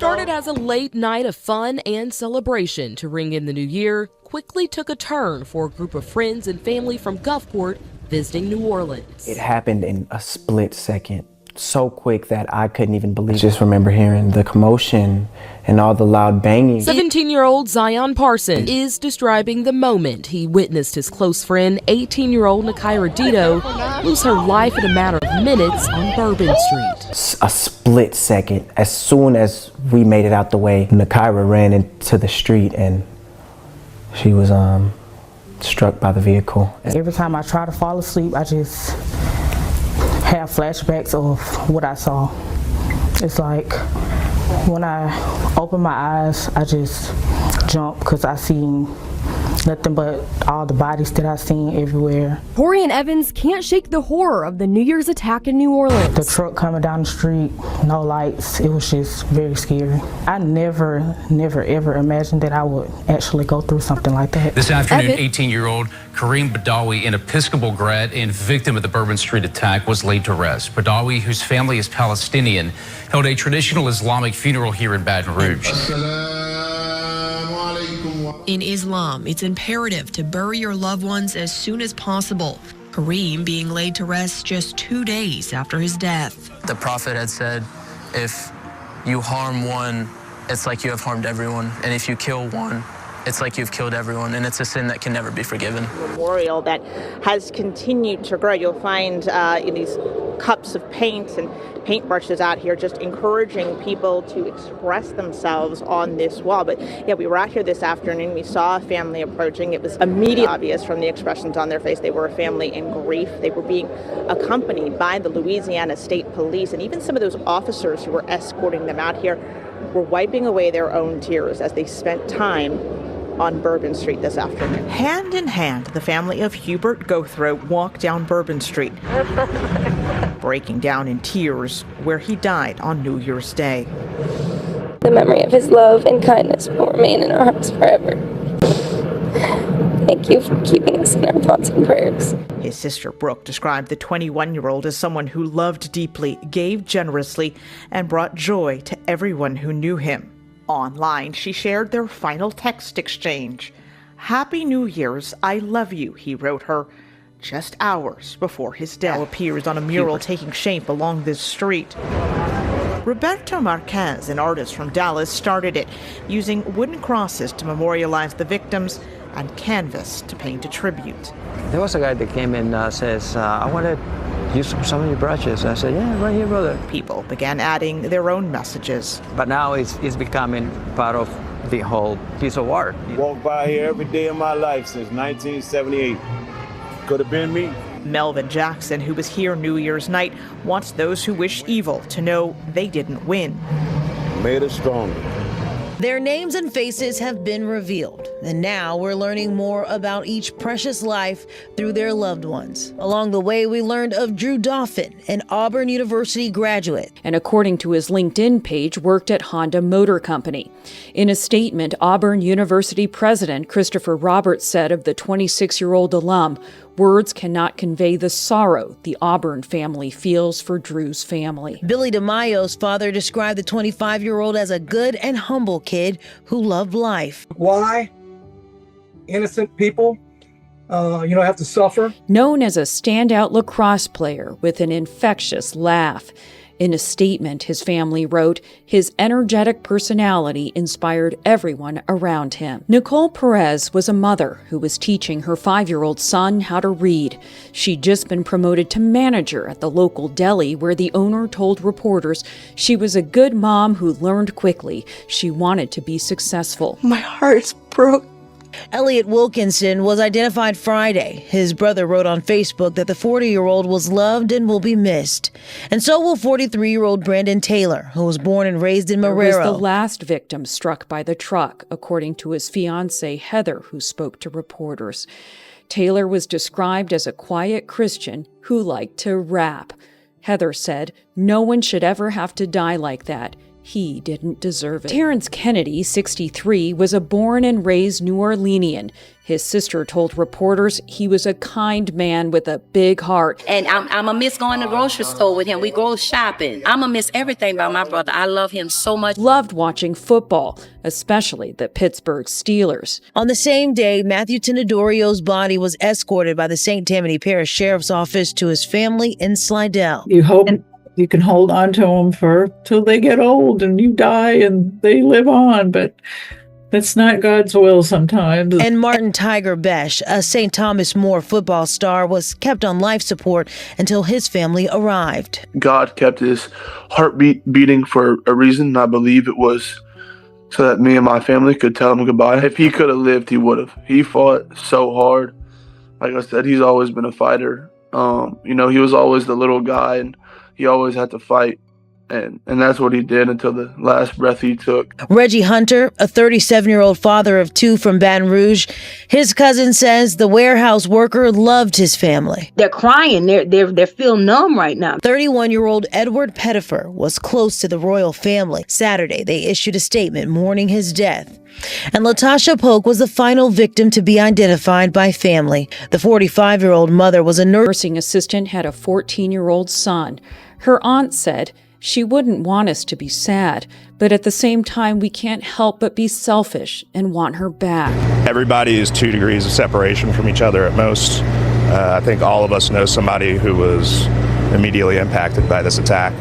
started as a late night of fun and celebration to ring in the new year, quickly took a turn for a group of friends and family from Gulfport visiting New Orleans. It happened in a split second, so quick that I couldn't even believe it. I just remember hearing the commotion and all the loud banging. 17-year-old Zion Parsons is describing the moment he witnessed his close friend, 18-year-old Nikyra Dedeaux, lose her life in a matter of minutes on Bourbon Street. A split second. As soon as we made it out the way, Nikyra ran into the street and she was struck by the vehicle. Every time I try to fall asleep, I just have flashbacks of what I saw. It's like when I open my eyes, I just jump because I see nothing but all the bodies that I seen everywhere. Corey and Evans can't shake the horror of the New Year's attack in New Orleans. The truck coming down the street, no lights, it was just very scary. I never ever imagined that I would actually go through something like that. This afternoon, 18-year-old Kareem Badawi, an Episcopal grad and victim of the Bourbon Street attack, was laid to rest. Badawi, whose family is Palestinian, held a traditional Islamic funeral here in Baton Rouge. In Islam, it's imperative to bury your loved ones as soon as possible. Kareem being laid to rest just 2 days after his death. The Prophet had said, if you harm one, it's like you have harmed everyone. And if you kill one, it's like you've killed everyone. And it's a sin that can never be forgiven. Memorial that has continued to grow. You'll find in these cups of paint and paintbrushes out here just encouraging people to express themselves on this wall. But yeah, we were out here this afternoon. We saw a family approaching. It was immediately obvious from the expressions on their face. They were a family in grief. They were being accompanied by the Louisiana State Police, and even some of those officers who were escorting them out here were wiping away their own tears as they spent time on Bourbon Street this afternoon. Hand in hand, the family of Hubert Gauthreaux walked down Bourbon Street, breaking down in tears where he died on New Year's Day. The memory of his love and kindness will remain in our hearts forever. Thank you for keeping us in our thoughts and prayers. His sister Brooke described the 21-year-old as someone who loved deeply, gave generously, and brought joy to everyone who knew him. Online, she shared their final text exchange. "Happy New Year's, I love you," he wrote her, just hours before his death. Now appears on a mural taking shape along this street. Roberto Marquez, an artist from Dallas, started it, using wooden crosses to memorialize the victims and canvas to paint a tribute. There was a guy that came and says, I want to use some of your brushes. I said, yeah, right here, brother. People began adding their own messages. But now it's becoming part of the whole piece of art. Walked by here every day of my life since 1978. Could have been me. Melvin Jackson, who was here New Year's night, wants those who wish evil to know they didn't win. Made us stronger. Their names and faces have been revealed, and now we're learning more about each precious life through their loved ones. Along the way, we learned of Drew Dauphin, an Auburn University graduate. And according to his LinkedIn page, worked at Honda Motor Company. In a statement, Auburn University President Christopher Roberts said of the 26-year-old alum, "Words cannot convey the sorrow the Auburn family feels for Drew's family." Billy DeMaio's father described the 25-year-old as a good and humble kid who loved life. Why innocent people, have to suffer? Known as a standout lacrosse player with an infectious laugh. In a statement, his family wrote, his energetic personality inspired everyone around him. Nicole Perez was a mother who was teaching her 5-year-old son how to read. She'd just been promoted to manager at the local deli where the owner told reporters she was a good mom who learned quickly. She wanted to be successful. My heart's broke. Elliot Wilkinson was identified Friday. His brother wrote on Facebook that the 40-year-old was loved and will be missed. And so will 43-year-old Brandon Taylor, who was born and raised in Marrero. He was the last victim struck by the truck, according to his fiancée Heather, who spoke to reporters. Taylor was described as a quiet Christian who liked to rap. Heather said, "No one should ever have to die like that. He didn't deserve it. Terrence Kennedy, 63, was a born and raised New Orleanian. His sister told reporters he was a kind man with a big heart. And I'm going to miss going to the grocery store with him. We go shopping. I'm going to miss everything about my brother. I love him so much. Loved watching football, especially the Pittsburgh Steelers. On the same day, Matthew Tenedorio's body was escorted by the St. Tammany Parish Sheriff's Office to his family in Slidell. You hope you can hold on to them till they get old and you die and they live on, but that's not God's will sometimes. And Martin Tiger Bech, a St. Thomas More football star, was kept on life support until his family arrived. God kept his heartbeat beating for a reason, and I believe it was so that me and my family could tell him goodbye. If he could have lived, he would have. He fought so hard. Like I said, he's always been a fighter. He was always the little guy, and he always had to fight. And that's what he did until the last breath he took. Reggie Hunter, a 37-year-old father of two from Baton Rouge, his cousin says the warehouse worker loved his family. They're crying. They're feeling numb right now. 31-year-old Edward Pettifer was close to the royal family. Saturday, they issued a statement mourning his death. And Latasha Polk was the final victim to be identified by family. The 45-year-old mother was a nursing assistant, had a 14-year-old son. Her aunt said, she wouldn't want us to be sad, but at the same time, we can't help but be selfish and want her back. Everybody is 2 degrees of separation from each other at most. I think all of us know somebody who was immediately impacted by this attack.